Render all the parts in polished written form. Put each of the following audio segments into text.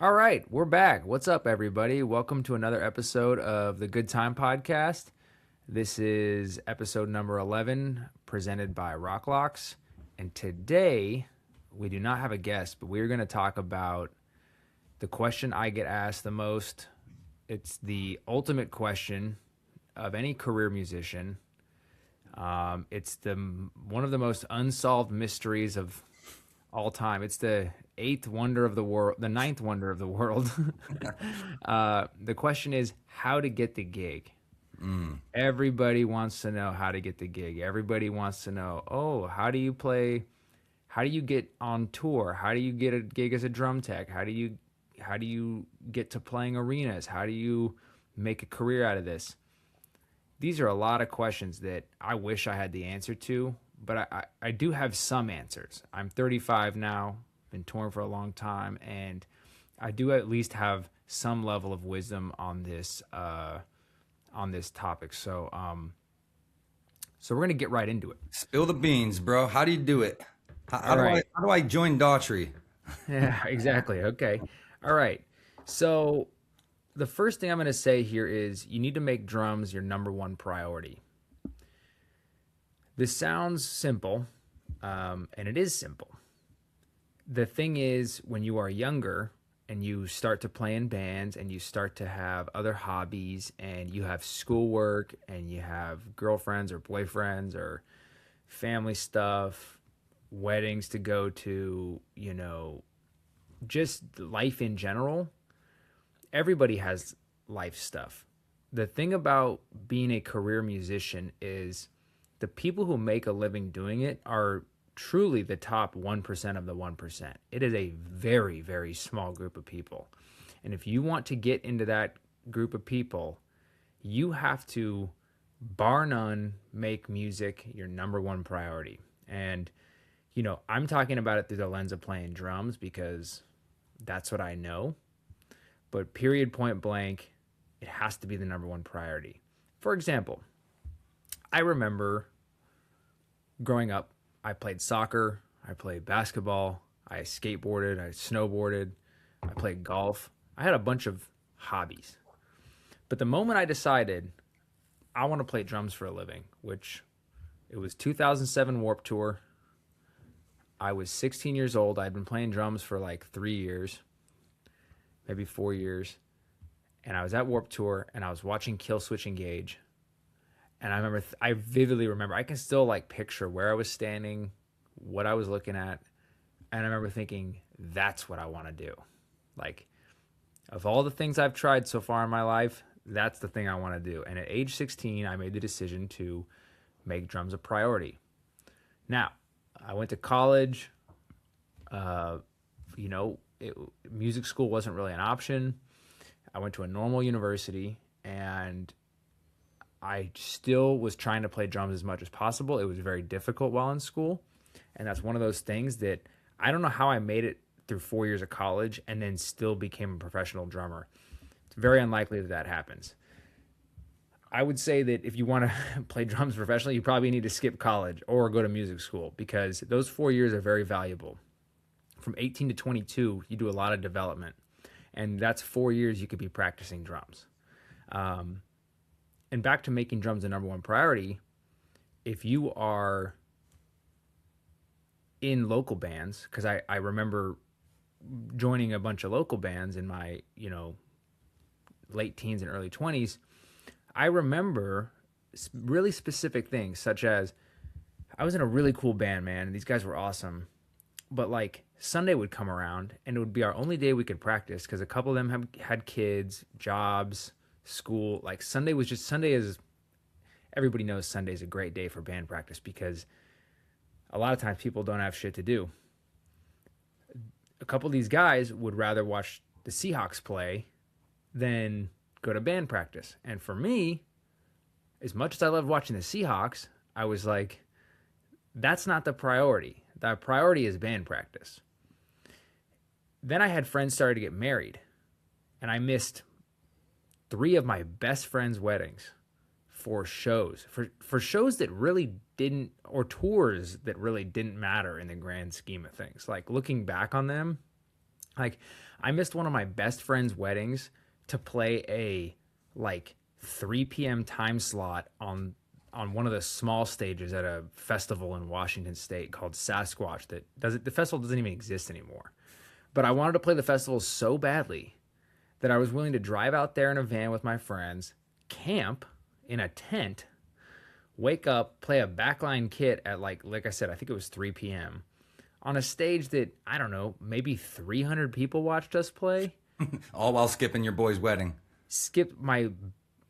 All right, we're back. What's up, everybody? Welcome to another episode of the Good Time Podcast. This is episode number 11, presented by Rocklocks. And today, we do not have a guest, but we're going to talk about the question I get asked the most. It's the ultimate question of any career musician. It's one of the most unsolved mysteries of all time. It's the eighth wonder of the world, the ninth wonder of the world. The question is how to get the gig. Everybody wants to know how to get the gig. Everybody wants to know, oh, how do you play? How do you get on tour? How do you get a gig as a drum tech? How do you get to playing arenas? How do you make a career out of this? These are a lot of questions that I wish I had the answer to, but I do have some answers. I'm 35 now, been touring for a long time, and I do at least have some level of wisdom on this topic. So we're gonna get right into it. Spill the beans, bro. How do you do it? How, All how do I right. how do I join Daughtry? Yeah, exactly. Okay. All right. So the first thing I'm gonna say here is you need to make drums your number one priority. This sounds simple, and it is simple. The thing is, when you are younger and you start to play in bands and you start to have other hobbies and you have schoolwork and you have girlfriends or boyfriends or family stuff, weddings to go to, just life in general, everybody has life stuff. The thing about being a career musician is the people who make a living doing it are truly the top 1% of the 1%. It is a very, very small group of people. And if you want to get into that group of people, you have to, bar none, make music your number one priority. And, I'm talking about it through the lens of playing drums because that's what I know. But period, point blank, it has to be the number one priority. For example, I remember growing up, I played soccer, I played basketball, I skateboarded, I snowboarded, I played golf. I had a bunch of hobbies. But the moment I decided I want to play drums for a living, which it was 2007 Warped Tour. I was 16 years old. I'd been playing drums for like 3 years, maybe 4 years. And I was at Warped Tour and I was watching Killswitch Engage. And I vividly remember, I can still like picture where I was standing, what I was looking at. And I remember thinking, that's what I want to do. Like, of all the things I've tried so far in my life, that's the thing I want to do. And at age 16, I made the decision to make drums a priority. Now, I went to college. Uh, you know, music school wasn't really an option. I went to a normal university and I still was trying to play drums as much as possible. It was very difficult while in school. And that's one of those things that I don't know how I made it through 4 years of college and then still became a professional drummer. It's very unlikely that that happens. I would say that if you want to play drums professionally, you probably need to skip college or go to music school because those 4 years are very valuable. From 18 to 22, you do a lot of development. And that's 4 years you could be practicing drums. And back to making drums the number one priority, if you are in local bands, because I remember joining a bunch of local bands in my, late teens and early 20s, I remember really specific things, such as I was in a really cool band, man, and these guys were awesome. But like Sunday would come around and it would be our only day we could practice because a couple of them had kids, jobs, school. Like Sunday is, everybody knows Sunday is a great day for band practice because a lot of times people don't have shit to do. A couple of these guys would rather watch the Seahawks play than go to band practice. And for me, as much as I loved watching the Seahawks, I was like, that's not the priority. The priority is band practice. Then I had friends started to get married, and I missed 3 of my best friends' weddings for shows, for shows that really didn't, or tours that really didn't matter in the grand scheme of things. Like looking back on them, like I missed one of my best friend's weddings to play a like 3 p.m. time slot on one of the small stages at a festival in Washington State called Sasquatch. The festival doesn't even exist anymore. But I wanted to play the festival so badly that I was willing to drive out there in a van with my friends, camp in a tent, wake up, play a backline kit at like I said, I think it was 3 p.m. on a stage that, I don't know, maybe 300 people watched us play. All while skipping your boy's wedding. Skip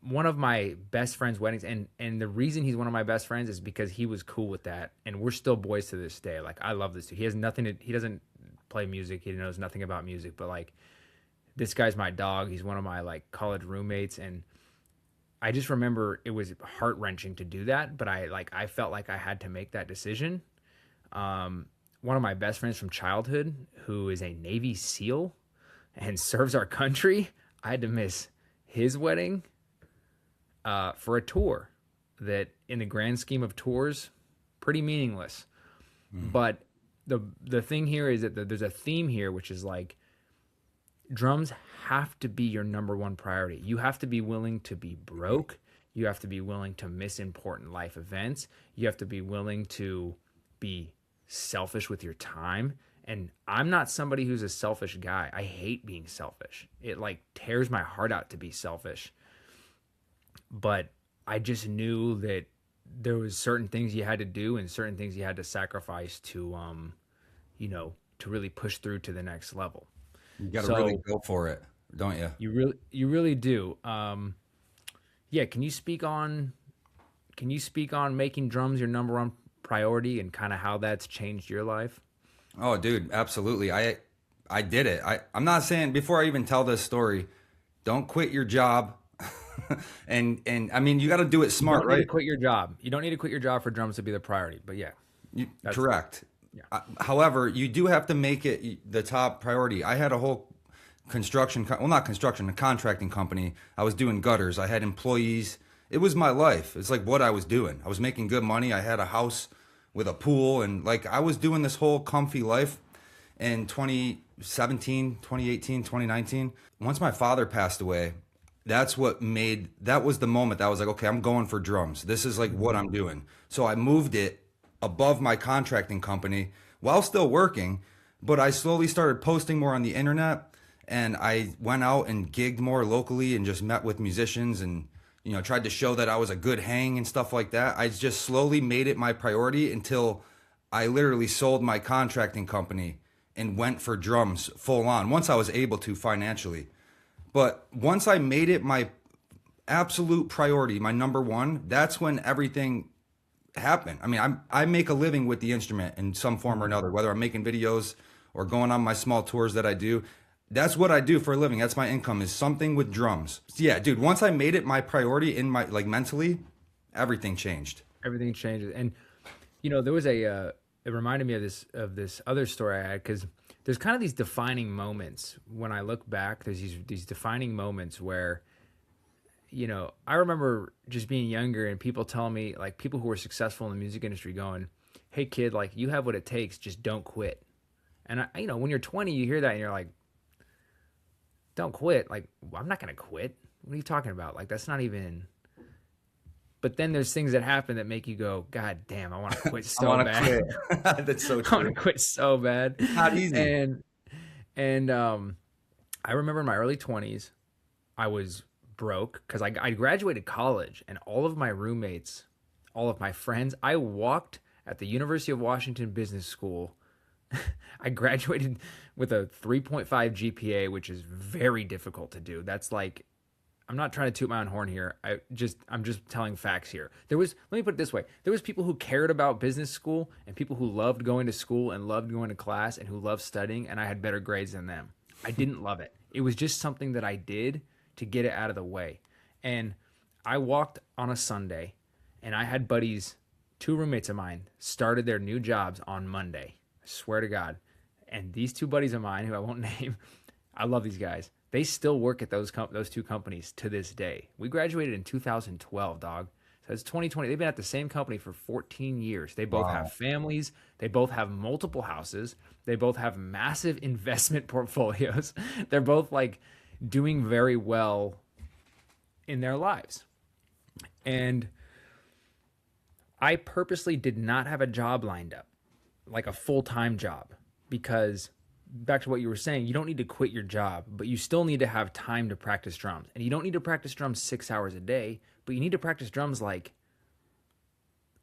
one of my best friend's weddings, and the reason he's one of my best friends is because he was cool with that, and we're still boys to this day. Like, I love this dude. He doesn't play music, he knows nothing about music, but like, this guy's my dog. He's one of my like college roommates, and I just remember it was heart-wrenching to do that, but I felt like I had to make that decision. One of my best friends from childhood, who is a Navy SEAL and serves our country, I had to miss his wedding for a tour that, in the grand scheme of tours, pretty meaningless. But the thing here is that there's a theme here, which is like, drums have to be your number one priority. You have to be willing to be broke. You have to be willing to miss important life events. You have to be willing to be selfish with your time. And I'm not somebody who's a selfish guy. I hate being selfish. It like tears my heart out to be selfish. But I just knew that there was certain things you had to do and certain things you had to sacrifice to, to really push through to the next level. You got to really go for it, don't you? You really do. Yeah. Can you speak on making drums your number one priority and kind of how that's changed your life? Oh, dude, absolutely. I did it. I'm not saying, before I even tell this story, don't quit your job. and I mean, you got to do it smart, right? You don't need to quit your job. You don't need to quit your job for drums to be the priority. But yeah, correct. Yeah. However, you do have to make it the top priority. I had a whole a contracting company. I was doing gutters. I had employees. It was my life. It's like what I was doing. I was making good money. I had a house with a pool, and like I was doing this whole comfy life. In 2017, 2018, 2019, once my father passed away, that was the moment that I was like, okay, I'm going for drums. This is like what I'm doing. So I moved it above my contracting company while still working, but I slowly started posting more on the internet, and I went out and gigged more locally and just met with musicians and, tried to show that I was a good hang and stuff like that. I just slowly made it my priority until I literally sold my contracting company and went for drums full on once I was able to financially. But once I made it my absolute priority, my number one, that's when everything happened. I mean, I make a living with the instrument in some form or another, whether I'm making videos or going on my small tours that I do. That's what I do for a living. That's my income, is something with drums. So yeah, dude, once I made it my priority in my, like, mentally, everything changed. Everything changes. And, there was it reminded me of this other story I had, because there's kind of these defining moments when I look back. There's these defining moments where, I remember just being younger and people telling me, like, people who were successful in the music industry going, hey kid, like, you have what it takes, just don't quit. And when you're 20, you hear that and you're like, don't quit. Like, I'm not going to quit. What are you talking about? Like, that's not even. But then there's things that happen that make you go, God damn, I want to quit so bad. Quit. That's so true. I want to quit so bad. Not easy. And I remember in my early 20s, I was broke because I graduated college, and all of my roommates, all of my friends, I walked at the University of Washington Business School. I graduated with a 3.5 GPA, which is very difficult to do. That's like, I'm not trying to toot my own horn here. I'm just telling facts here. Let me put it this way. There was people who cared about business school and people who loved going to school and loved going to class and who loved studying, and I had better grades than them. I didn't love it. It was just something that I did to get it out of the way. And I walked on a Sunday, and I had buddies, 2 roommates of mine, started their new jobs on Monday. I swear to God. And these 2 buddies of mine, who I won't name, I love these guys. They still work at those 2 companies to this day. We graduated in 2012, dog. So it's 2020. They've been at the same company for 14 years. They both have Wow. families. They both have multiple houses. They both have massive investment portfolios. They're both like doing very well in their lives. And I purposely did not have a job lined up, like a full time job, because back to what you were saying, you don't need to quit your job, but you still need to have time to practice drums. And you don't need to practice drums 6 hours a day, but you need to practice drums like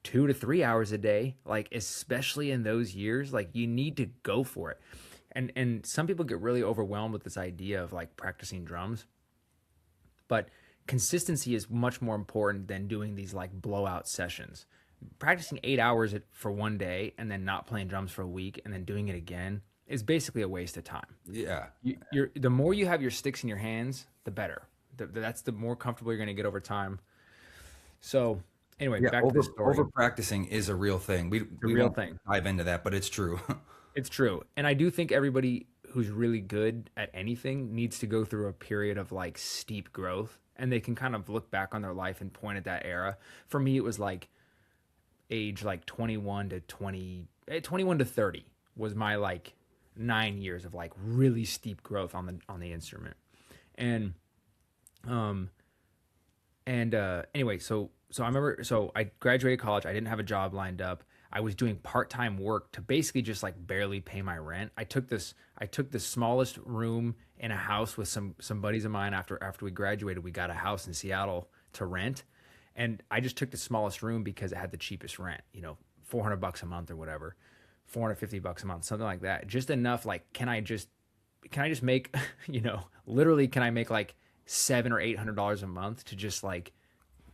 2 to 3 hours a day, like especially in those years, like you need to go for it. And some people get really overwhelmed with this idea of like practicing drums, but consistency is much more important than doing these like blowout sessions. Practicing 8 hours for one day and then not playing drums for a week and then doing it again is basically a waste of time. Yeah. The more you have your sticks in your hands, the better. That's the more comfortable you're going to get over time. So anyway, Yeah. back to the story. Over practicing is a real thing. We Real won't thing. dive into that, but it's true. It's true. And I do think everybody who's really good at anything needs to go through a period of like steep growth, and they can kind of look back on their life and point at that era. For me, it was like age like 21 to 30 was my like 9 years of like really steep growth on the instrument. And um anyway, so I remember, so I graduated college. I didn't have a job lined up. I was doing part-time work to basically just like barely pay my rent. I took the smallest room in a house with some buddies of mine. After we graduated, we got a house in Seattle to rent, and I just took the smallest room because it had the cheapest rent, $400 a month or whatever, $450 a month, something like that. Just enough, like, can I just make, literally, can I make like $700 or $800 a month to just like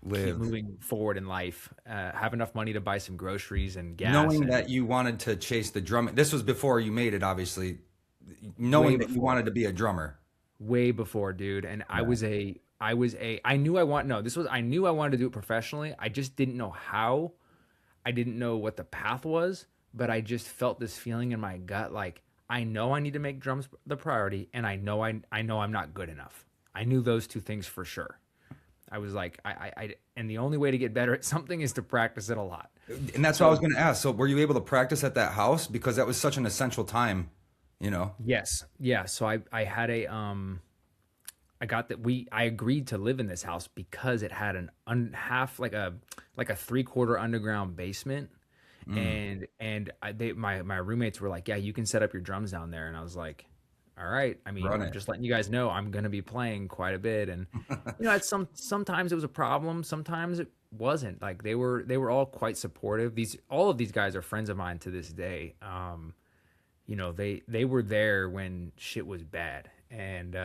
keep Live. moving forward in life, have enough money to buy some groceries and gas, Knowing and that you wanted to chase the drum. This was before you made it, obviously. way Knowing that you wanted before, to be a drummer. way before, dude. And Yeah. I knew I want, no, this was, I knew I wanted to do it professionally. I just didn't know how. I didn't know what the path was, but I just felt this feeling in my gut, like, I know I need to make drums the priority, and I know I'm not good enough. I knew those two things for sure. I was like, and the only way to get better at something is to practice it a lot. And that's what I was So going to ask. So, were you able to practice at that house? Because that was such an essential time, you know? yes, yeah. So I had I got that I agreed to live in this house because it had half like a 3/4 underground basement, Mm, and my roommates were like, yeah, you can set up your drums down there, and I was like, all right. I mean, run I'm it. just letting you guys know I'm gonna be playing quite a bit, and it's sometimes it was a problem, sometimes it wasn't. Like they were all quite supportive. All of these guys are friends of mine to this day. They were there when shit was bad, and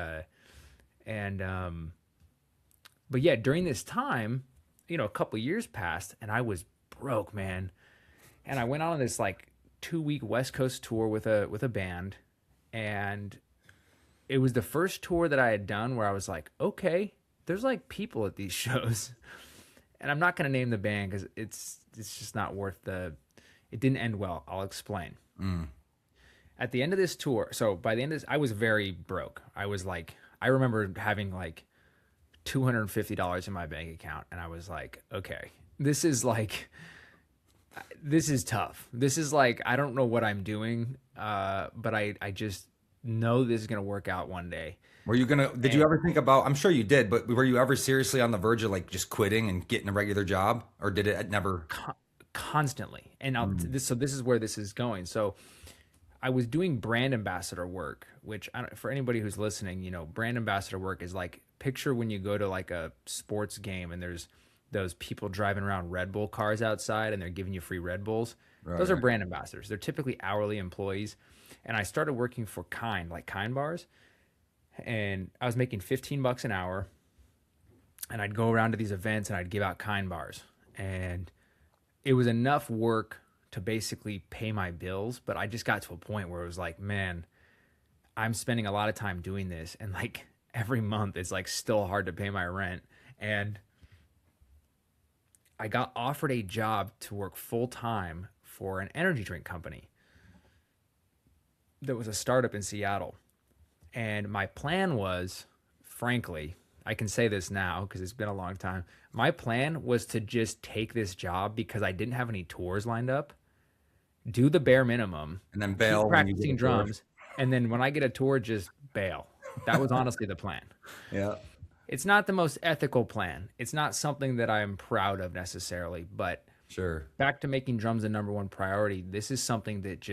but yeah, during this time, a couple years passed, and I was broke, man. And I went on this like 2-week West Coast tour with a band, and it was the first tour that I had done where I was like, okay, there's like people at these shows, and I'm not gonna name the band because it's just not worth the. It didn't end well. I'll explain. mm. At the end of this tour, so by the end of this, I was very broke. I was like, I remember having like $250 in my bank account, and I was like, okay, this is tough. This is like, I don't know what I'm doing, but I just know this is gonna work out one day. Were you going to, did you And ever think about, I'm sure you did, but were you ever seriously on the verge of like just quitting and getting a regular job? Or did it never? co- constantly, and Mm, this is where this is going. So I was doing brand ambassador work, which for anybody who's listening, brand ambassador work is like, picture when you go to like a sports game and there's those people driving around Red Bull cars outside and they're giving you free Red Bulls. Those are right. brand ambassadors. They're typically hourly employees. And I started working for Kind bars, and I was making $15 an hour, and I'd go around to these events and I'd give out Kind bars. And it was enough work to basically pay my bills, but I just got to a point where it was like, man, I'm spending a lot of time doing this, and like every month it's like still hard to pay my rent. And I got offered a job to work full time for an energy drink company that was a startup in Seattle. And my plan was, frankly, I can say this now because it's been a long time. My plan was to just take this job because I didn't have any tours lined up, do the bare minimum, And then keep bail when you get practicing a tour. drums, and then when I get a tour, just bail. That was honestly the plan. Yeah. It's not the most ethical plan. It's not something that I'm proud of necessarily, but Sure. back to making drums the number one priority. This is something that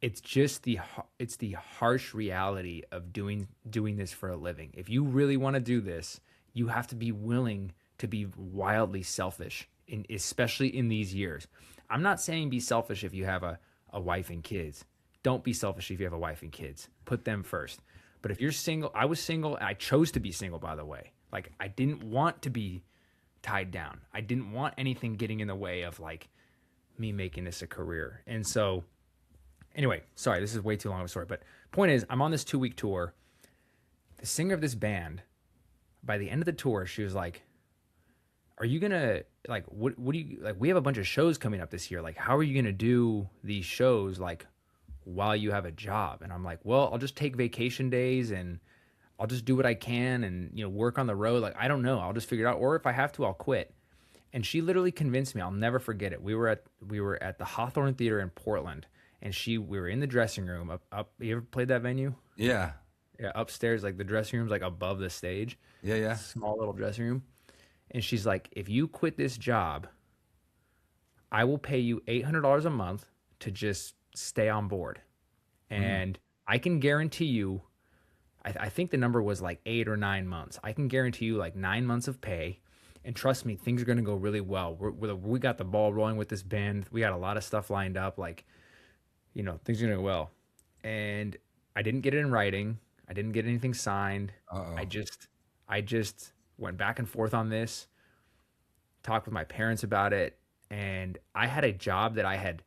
it's the harsh reality of doing this for a living. If you really want to do this, you have to be willing to be wildly selfish, especially in these years. I'm not saying be selfish if you have a wife and kids. Don't be selfish if you have a wife and kids. Put them first. But if you're single, I was single. I chose to be single, by the way. Like, I didn't want to be tied down. I didn't want anything getting in the way of like me making this a career. And so, anyway, sorry, this is way too long of a story. But point is, I'm on this 2-week tour. The singer of this band, by the end of the tour, she was like, "Are you gonna like what do you like? We have a bunch of shows coming up this year. Like, how are you gonna do these shows like while you have a job?" And I'm like, "Well, I'll just take vacation days and I'll just do what I can and work on the road. Like, I don't know. I'll just figure it out. Or if I have to, I'll quit." And she literally convinced me. I'll never forget it. We were at the Hawthorne Theater in Portland, and we were in the dressing room up. You ever played that venue? Yeah. Yeah, upstairs, like the dressing room's like above the stage. Yeah. Yeah. Small little dressing room. And she's like, "If you quit this job, I will pay you $800 a month to just stay on board. And I can guarantee you, I think the number was like 8 or 9 months. I can guarantee you like 9 months of pay. And trust me, things are going to go really well. We got the ball rolling with this band. We got a lot of stuff lined up. Like, things are going to go well." And I didn't get it in writing. I didn't get anything signed. Uh-oh. I just went back and forth on this, talked with my parents about it, and I had a job that I had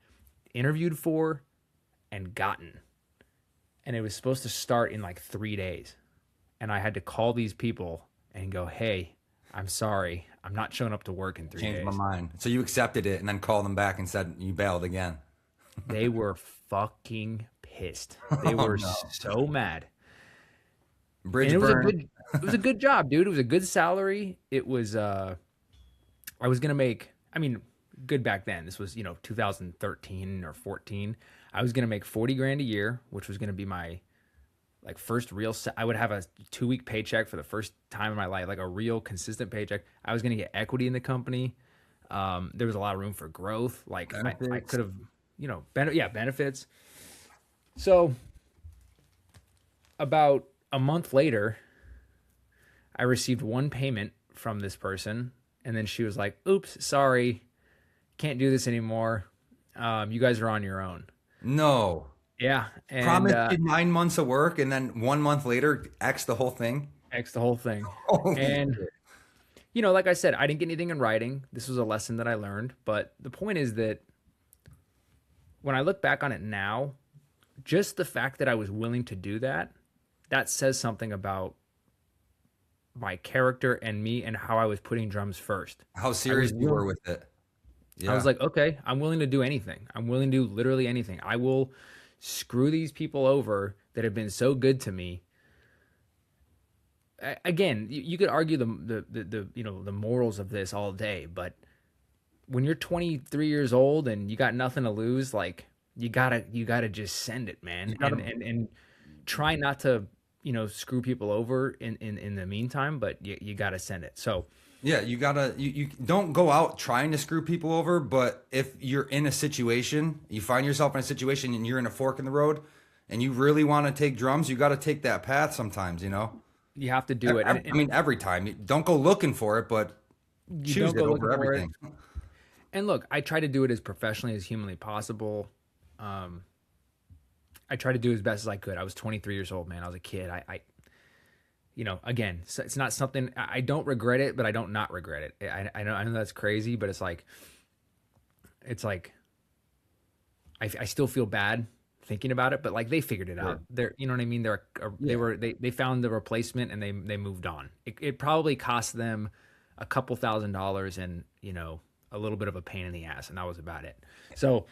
interviewed for and gotten. And it was supposed to start in like 3 days. And I had to call these people and go, "Hey, I'm sorry. I'm not showing up to work in 3 days." Changed my mind. So you accepted it and then called them back and said you bailed again. They were fucking pissed. They were so mad. Bridge And burn. it was a good job, dude. It was a good salary. It was I was gonna make, I mean, good back then. This was 2013 or 14. I was gonna make 40 grand a year, which was gonna be my like first real. I would have a 2-week paycheck for the first time in my life, like a real consistent paycheck. I was gonna get equity in the company. There was a lot of room for growth. Like I could have, benefits. So about a month later, I received one payment from this person, and then she was like, "Oops, sorry, can't do this anymore. You guys are on your own." No. Yeah, and Promised you 9 months of work, and then 1 month later, X the whole thing. X the whole thing. Holy And shit. like I said, I didn't get anything in writing. This was a lesson that I learned. But the point is that when I look back on it now, just the fact that I was willing to do that, that says something about my character and me and how I was putting drums first. How serious you were with it. I was like, okay, I'm willing to do anything. I'm willing to do literally anything. I will screw these people over that have been so good to me. Again, you could argue the morals of this all day, but when you're 23 years old and you got nothing to lose, like you gotta just send it, man, and try not to screw people over in the meantime, but you gotta send it. So. Yeah, you don't go out trying to screw people over, but if you're in a situation, you find yourself in a situation and you're in a fork in the road and you really want to take drums, you got to take that path sometimes, You have to do it. I mean, every time. Don't go looking for it, but choose it over everything. And look, I try to do it as professionally as humanly possible. I try to do as best as I could. I was 23 years old, man. I was a kid. Again, it's not something I don't regret it, but I don't not regret it. I know that's crazy, but it's like I still feel bad thinking about it, but like they figured it out. They're, you know what I mean? They found the replacement and they moved on. It probably cost them a couple $1,000 and a little bit of a pain in the ass, and that was about it. So.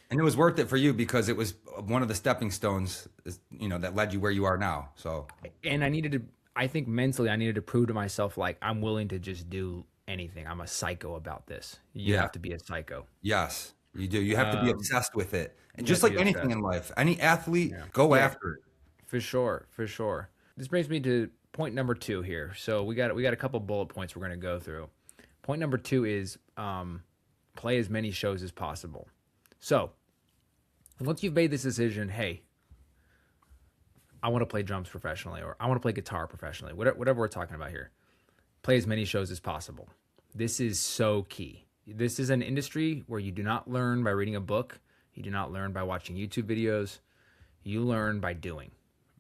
And it was worth it for you because it was one of the stepping stones, that led you where you are now. So. And I needed to. I think mentally I needed to prove to myself like I'm willing to just do anything. I'm a psycho about this. You Yeah. have to be a psycho. Yes, you do. You have to be Um, obsessed with it. And you have just to like be anything obsessed. in life, any athlete, Yeah. go Yeah, after it. for sure, for sure. This brings me to point number two here. So we got a couple bullet points we're going to go through. Point number two is play as many shows as possible. So once you've made this decision, hey, I want to play drums professionally, or I want to play guitar professionally, whatever we're talking about here, play as many shows as possible. This is so key. This is an industry where you do not learn by reading a book, you do not learn by watching YouTube videos, you learn by doing,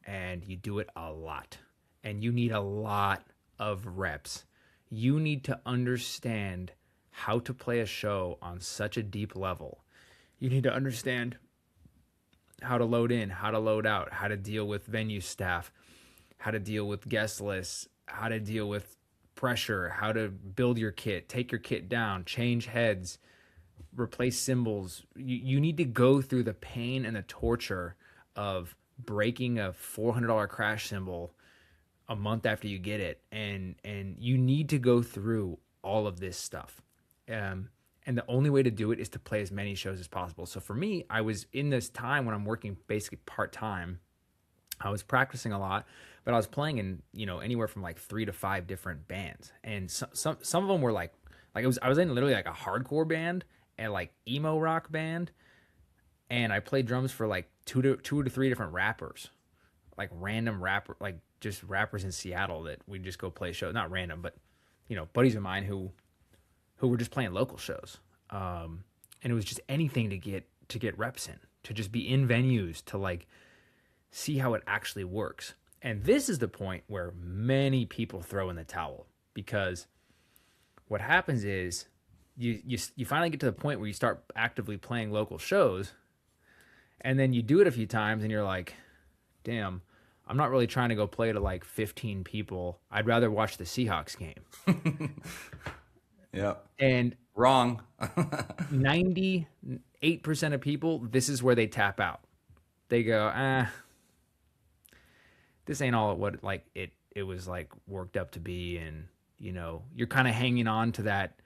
and you do it a lot. And you need a lot of reps. You need to understand how to play a show on such a deep level. You need to understand how to load in, how to load out, how to deal with venue staff, how to deal with guest lists, how to deal with pressure, how to build your kit, take your kit down, change heads, replace cymbals. You need to go through the pain and the torture of breaking a $400 crash cymbal a month after you get it, and you need to go through all of this stuff. And the only way to do it is to play as many shows as possible. So for me, I was in this time when I'm working basically part-time. I was practicing a lot, but I was playing in, anywhere from like 3 to 5 different bands. And some of them were like I was in literally like a hardcore band and like emo rock band, and I played drums for like two to three different rappers, like random rapper, like just rappers in Seattle that we just go play shows. Not random, but buddies of mine who were just playing local shows. And it was just anything to get reps in, to just be in venues, to like see how it actually works. And this is the point where many people throw in the towel, because what happens is you finally get to the point where you start actively playing local shows, and then you do it a few times and you're like, damn, I'm not really trying to go play to like 15 people. I'd rather watch the Seahawks game. Yeah. And Wrong. 98% of people, this is where they tap out. They go, this ain't all what like it was like worked up to be. And you're kind of hanging on to that.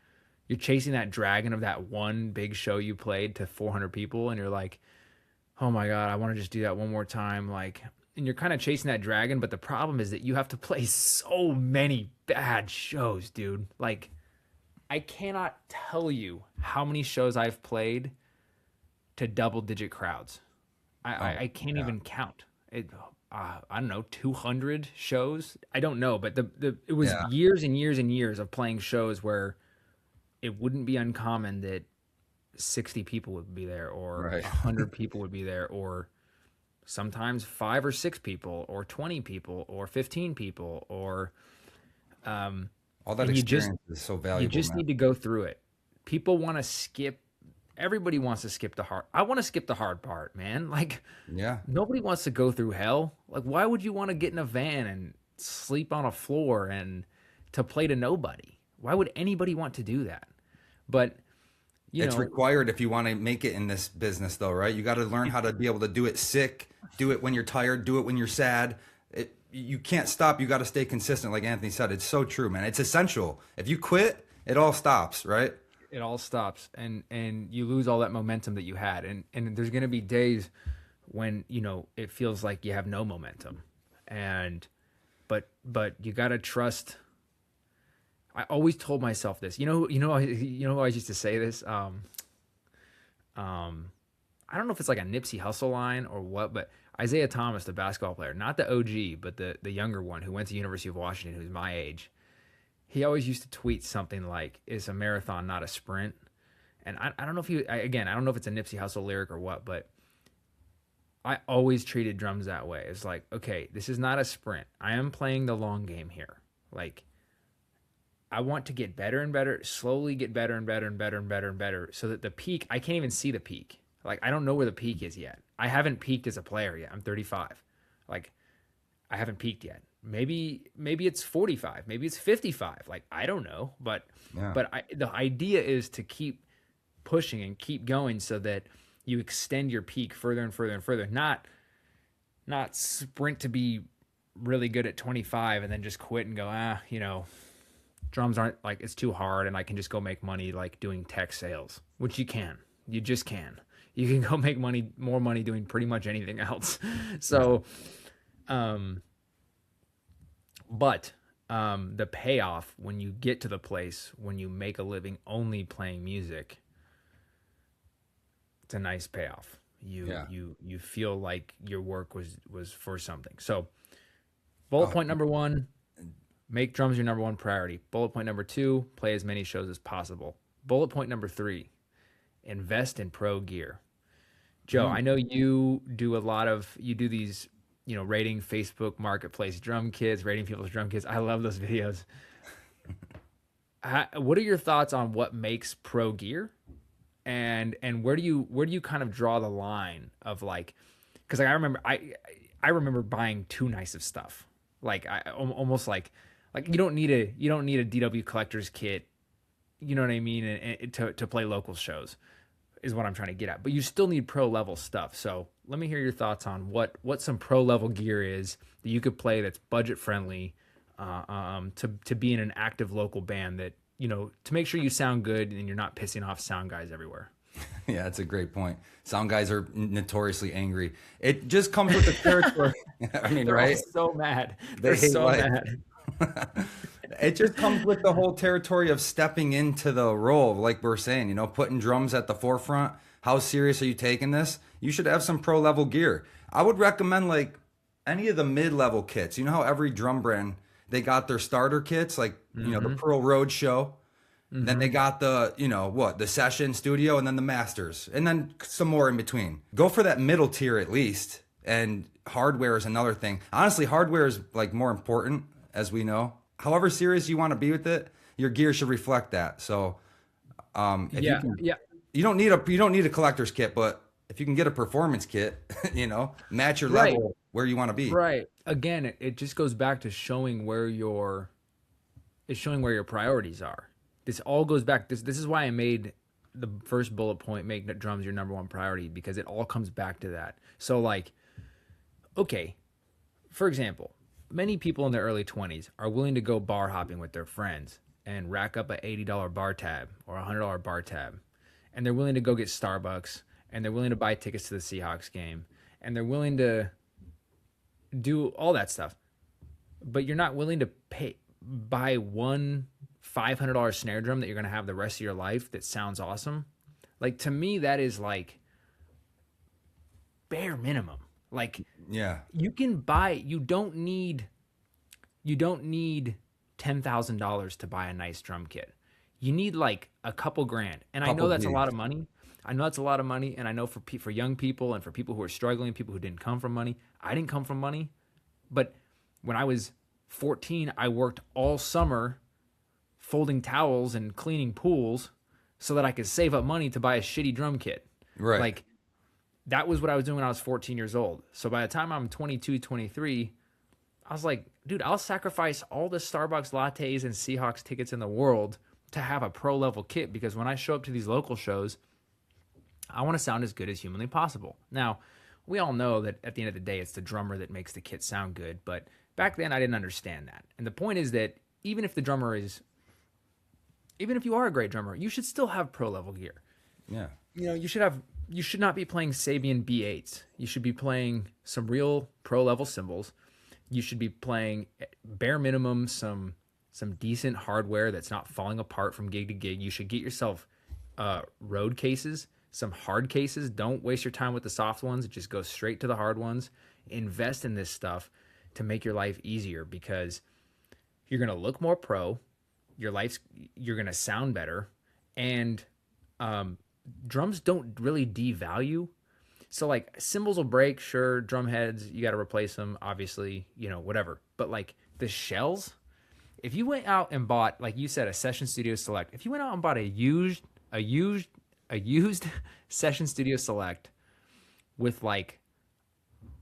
You're chasing that dragon of that one big show you played to 400 people, and you're like, oh my god, I want to just do that one more time. Like, and you're kind of chasing that dragon, but the problem is that you have to play so many bad shows, dude. Like, I cannot tell you how many shows I've played to double-digit crowds. I can't even count. I don't know, 200 shows. I don't know, but it was years and years and years of playing shows where it wouldn't be uncommon that 60 people would be there, or 100 people would be there, or sometimes 5 or 6 people, or 20 people, or 15 people, or all that experience is so valuable. You just need to go through it. People want to skip. Everybody wants to skip the hard. I want to skip the hard part, man. Like, nobody wants to go through hell. Like, why would you want to get in a van and sleep on a floor and to play to nobody? Why would anybody want to do that? But it's required if you want to make it in this business, though, right? You got to learn how to be able to do it sick, do it when you're tired, do it when you're sad. You can't stop. You got to stay consistent, like Anthony said. It's so true, man. It's essential. If you quit, it all stops, right? It all stops, and you lose all that momentum that you had. And there's going to be days when it feels like you have no momentum, but you got to trust. I always told myself this. I always used to say this. I don't know if it's like a Nipsey Hussle line or what, but Isaiah Thomas, the basketball player, not the OG, but the younger one who went to University of Washington, who's my age, he always used to tweet something like, "It's a marathon, not a sprint." And I don't know if I don't know if it's a Nipsey Hussle lyric or what, but I always treated drums that way. It's like, okay, this is not a sprint. I am playing the long game here. Like, I want to get better and better, slowly get better and better and better and better and better, so that the peak, I can't even see the peak. Like, I don't know where the peak is yet. I haven't peaked as a player yet. I'm 35. Like, I haven't peaked yet. Maybe it's 45. Maybe it's 55. Like, I don't know. But the idea is to keep pushing and keep going so that you extend your peak further and further and further. Not sprint to be really good at 25 and then just quit and go, drums aren't like, it's too hard and I can just go make money like doing tech sales, which you can. You just can. You can go make more money doing pretty much anything else. So, but the payoff when you get to the place, when you make a living only playing music, it's a nice payoff. You feel like your work was for something. So bullet point number 1, make drums your number 1 priority. Bullet point number 2, play as many shows as possible. Bullet point number 3, invest in pro gear. Joe, I know you do these, rating Facebook Marketplace drum kits, rating people's drum kits. I love those videos. What are your thoughts on what makes pro gear? And where do you kind of draw the line of like, because like I remember buying too nice of stuff. Like almost like you don't need a DW collector's kit, you know what I mean, and to play local shows is what I'm trying to get at. But you still need pro level stuff. So let me hear your thoughts on what some pro level gear is that you could play that's budget friendly, to be in an active local band that, to make sure you sound good and you're not pissing off sound guys everywhere. Yeah, that's a great point. Sound guys are notoriously angry. It just comes with the territory. I mean, They're right? all so mad. They're so mad. It just comes with the whole territory of stepping into the role, like we're saying, putting drums at the forefront. How serious are you taking this? You should have some pro level gear. I would recommend like any of the mid-level kits. You know how every drum brand, they got their starter kits, like, the Pearl Road Show. Then they got the, the Session Studio, and then the Masters, and then some more in between. Go for that middle tier at least. And hardware is another thing. Honestly, hardware is like more important, as we know. However serious you want to be with it, your gear should reflect that. So, you don't need a collector's kit, but if you can get a performance kit, match your level where you want to be. Right. Again, it just goes back to showing where your priorities are. This all goes back. This is why I made the first bullet point, make drums your number 1 priority, because it all comes back to that. So like, okay, for example, many people in their early 20s are willing to go bar hopping with their friends and rack up a $80 bar tab or a $100 bar tab. And they're willing to go get Starbucks, and they're willing to buy tickets to the Seahawks game, and they're willing to do all that stuff. But you're not willing to buy one $500 snare drum that you're going to have the rest of your life that sounds awesome. Like, to me, that is like bare minimum. Like, yeah, you don't need $10,000 to buy a nice drum kit. You need like a couple grand. And I know that's a lot of money. And I know for young people and for people who are struggling, people who didn't come from money. I didn't come from money. But when I was 14, I worked all summer folding towels and cleaning pools so that I could save up money to buy a shitty drum kit. Right. Like, that was what I was doing when I was 14 years old. So by the time I'm 22, 23, I was like, dude, I'll sacrifice all the Starbucks lattes and Seahawks tickets in the world to have a pro level kit, because when I show up to these local shows, I want to sound as good as humanly possible. Now, we all know that at the end of the day, it's the drummer that makes the kit sound good. But back then, I didn't understand that. And the point is that even if you are a great drummer, you should still have pro level gear. Yeah. You should not be playing Sabian B8s. You should be playing some real pro level cymbals. You should be playing bare minimum some decent hardware that's not falling apart from gig to gig. You should get yourself road cases, some hard cases. Don't waste your time with the soft ones. Just go straight to the hard ones. Invest in this stuff to make your life easier, because you're going to look more pro. You're going to sound better. And drums don't really devalue. So like, cymbals will break, sure. Drum heads, you got to replace them, obviously, whatever. But like the shells, if you went out and bought, like you said, a Session Studio Select, if you went out and bought a used Session Studio Select with like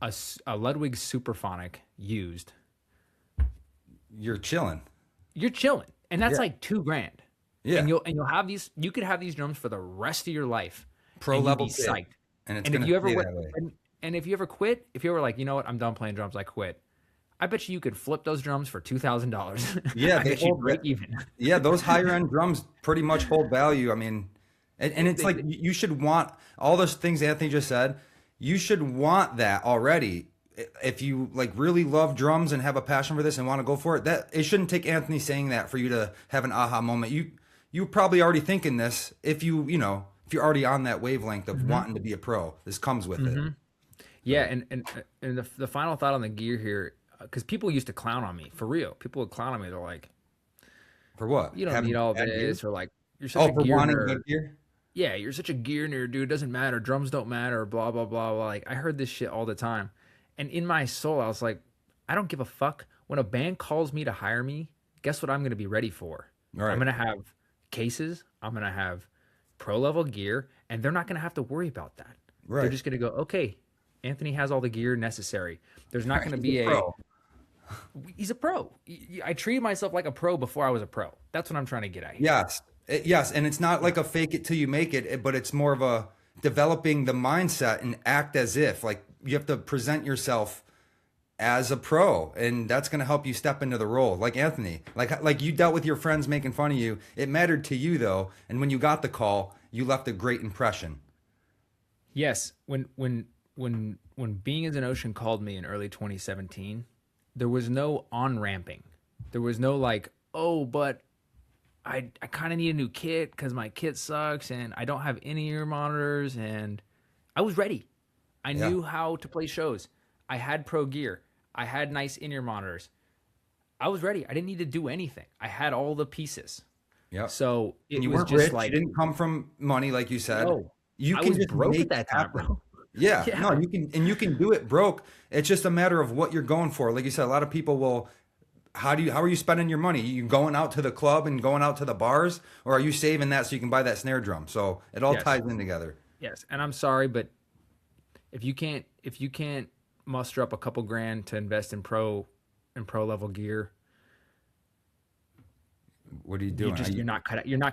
a Ludwig Superphonic used, you're chilling. And that's like $2,000. Yeah. And you'll have these, you could have these drums for the rest of your life. Pro level kit. Psyched. And it's and going if you to ever stay went, that way. and if you ever quit, if you were like, you know what, I'm done playing drums, I quit, I bet you could flip those drums for $2,000. Yeah, I they bet you hold. break even. Yeah, those higher end drums pretty much hold value. I mean, and it's like They- you should want all those things Anthony just said. You should want that already. If you like really love drums and have a passion for this and want to go for it, that it shouldn't take Anthony saying that for you to have an aha moment. You probably already thinking this if if you're already on that wavelength of Mhm. wanting to be a pro. This comes with it. Mhm. Yeah, and the final thought on the gear here, because people used to clown on me for real. People would clown on me. They're like, For what? "You don't need Having all bad gear? this," or like, "You're such Oh, a for gear wanting nerd." good gear? Yeah, you're such a gear nerd, dude. It doesn't matter. Drums don't matter. Blah blah blah blah. Like I heard this shit all the time, and in my soul, I was like, I don't give a fuck. When a band calls me to hire me, guess what I'm gonna be ready for? All I'm right. gonna have cases. I'm gonna have pro level gear, and they're not gonna have to worry about that. They're Right. just gonna go, okay, Anthony has all the gear necessary. There's not gonna He's a be a pro. he's a pro. I treated myself like a pro before I was a pro. That's what I'm trying to get at here. Yes. Yes, and it's not like a fake it till you make it, but it's more of a developing the mindset and act as if like you have to present yourself as a pro, and that's going to help you step into the role. Like Anthony, like you dealt with your friends making fun of you. It mattered to you though, and when you got the call, you left a great impression. Yes, when Being as an Ocean called me in early 2017, there was no on ramping. There was no like, oh, but I kind of need a new kit because my kit sucks and I don't have any ear monitors, and I was ready. I Yeah. knew how to play shows. I had pro gear. I had nice in-ear monitors. I was ready. I didn't need to do anything. I had all the pieces. Yep. So And it you was weren't just rich. like, You didn't come from money, like you said. no, You I can was just broke make at that it time, happen. bro. Yeah, no, Yeah. you can do it broke. It's just a matter of what you're going for. Like you said, a lot of people will. How are you spending your money? You going out to the club and going out to the bars, or are you saving that so you can buy that snare drum? So it all Yes. ties in together. Yes. And I'm sorry, but if you can't muster up a couple grand to invest in pro level gear, What are you doing? you're not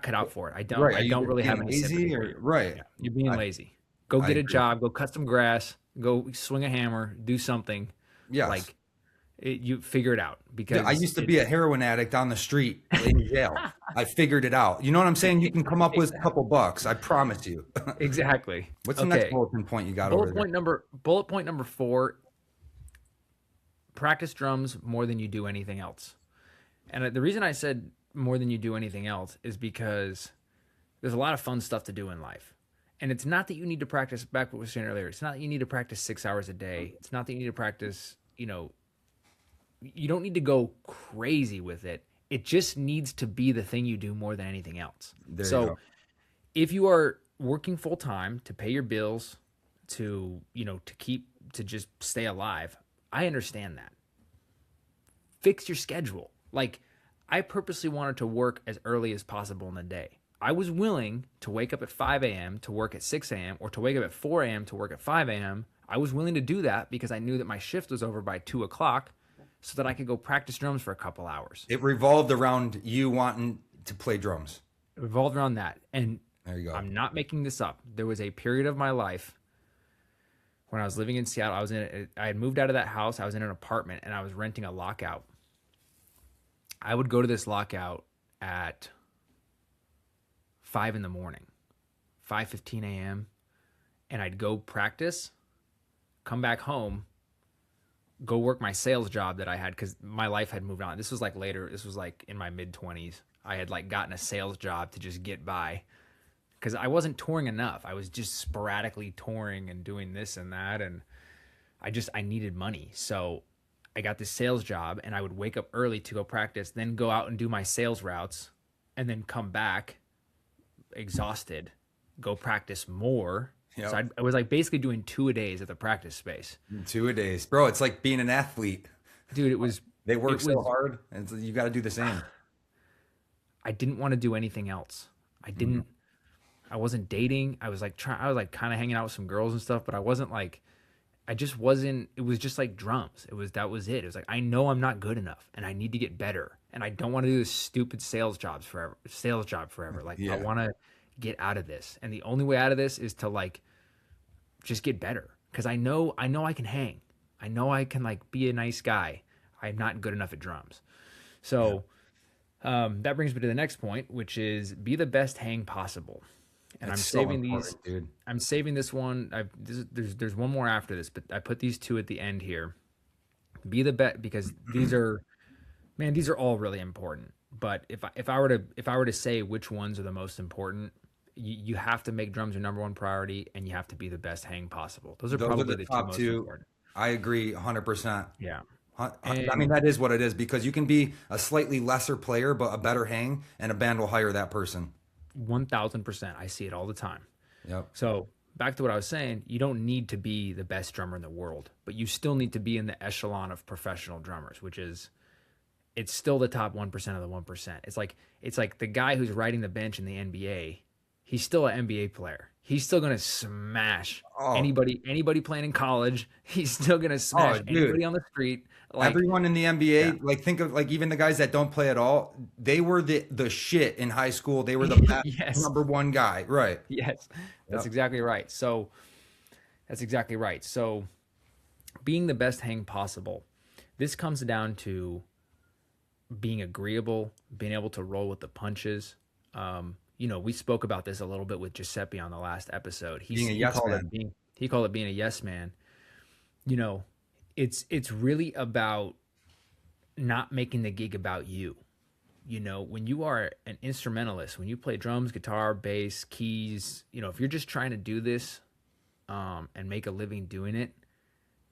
cut out for it. Right? Are I you don't just really have being any sympathy lazy for or you. right? Yeah, you're being I, lazy. Go I get a agree. job, go cut some grass, go swing a hammer, do something. Yes. Like you figure it out Yeah, I because used to be a heroin addict on the street in jail. I figured it out. You know what I'm saying? You can come up with a couple bucks. I promise you. exactly. What's the next bulletin point you got over there? Bullet point number 4, practice drums more than you do anything else. And the reason I said more than you do anything else is because there's a lot of fun stuff to do in life. And it's not that you need to practice, back what we were saying earlier, it's not that you need to practice 6 hours a day. It's not that you need to practice, you don't need to go crazy with it. It just needs to be the thing you do more than anything else. There you So go. if you are working full time to pay your bills, to just stay alive, I understand that. Fix your schedule. Like, I purposely wanted to work as early as possible in the day. I was willing to wake up at 5 a.m. to work at 6 a.m. or to wake up at 4 a.m. to work at 5 a.m. I was willing to do that because I knew that my shift was over by 2 o'clock so that I could go practice drums for a couple hours. It revolved around you wanting to play drums. It revolved around that. And There you go. I'm not making this up. There was a period of my life when I was living in Seattle. I had moved out of that house. I was in an apartment and I was renting a lockout. I would go to this lockout at 5 in the morning, 5:15 a.m. and I'd go practice, come back home, go work my sales job that I had because my life had moved on. This was like later. This was like in my mid-20s. I had like gotten a sales job to just get by because I wasn't touring enough. I was just sporadically touring and doing this and that, and I needed money. So I got this sales job, and I would wake up early to go practice, then go out and do my sales routes, and then come back exhausted, go practice more. Yep. So I was like basically doing 2 a days at the practice space. 2 a days, bro. It's like being an athlete. Dude, They work it so was- hard, and you got to do the same. I didn't want to do anything else. I wasn't dating. I was like kind of hanging out with some girls and stuff, but I wasn't like, I just wasn't, it was just like drums. That was it. It was like, I know I'm not good enough and I need to get better. And I don't want to do this stupid sales job forever. Like Yeah. I want to get out of this. And the only way out of this is to like, just get better. Cause I know I can hang. I know I can like be a nice guy. I'm not good enough at drums. So that brings me to the next point, which is be the best hang possible. And It's I'm so saving these. important, dude. I'm saving this one. There's one more after this, but I put these two at the end here. Be the best, because these are, man, these are all really important. But if I were to say which ones are the most important, you have to make drums your number one priority, and you have to be the best hang possible. Those are Those are probably the the two top most two. important. I agree 100%. Yeah. I mean, And that is what it is because you can be a slightly lesser player, but a better hang, and a band will hire that person. 1000%, I see it all the time. Yep. So back to what I was saying, you don't need to be the best drummer in the world, but you still need to be in the echelon of professional drummers, which is, it's still the top 1% of the 1%. It's like the guy who's riding the bench in the NBA, he's still an NBA player. He's still gonna smash Oh, anybody playing in college. He's still gonna smash dude. anybody on the street. Like, Everyone in the NBA, yeah. like think of like even the guys that don't play at all, they were the shit in high school. They were the best Yes. number one guy. Right. Yes, that's Yep. exactly right. So that's exactly right. So being the best hang possible, this comes down to being agreeable, being able to roll with the punches. We spoke about this a little bit with Giuseppe on the last episode. Being a yes man. He called it being a yes man. You know, it's really about not making the gig about you. When you are an instrumentalist, when you play drums, guitar, bass, keys, if you're just trying to do this and make a living doing it,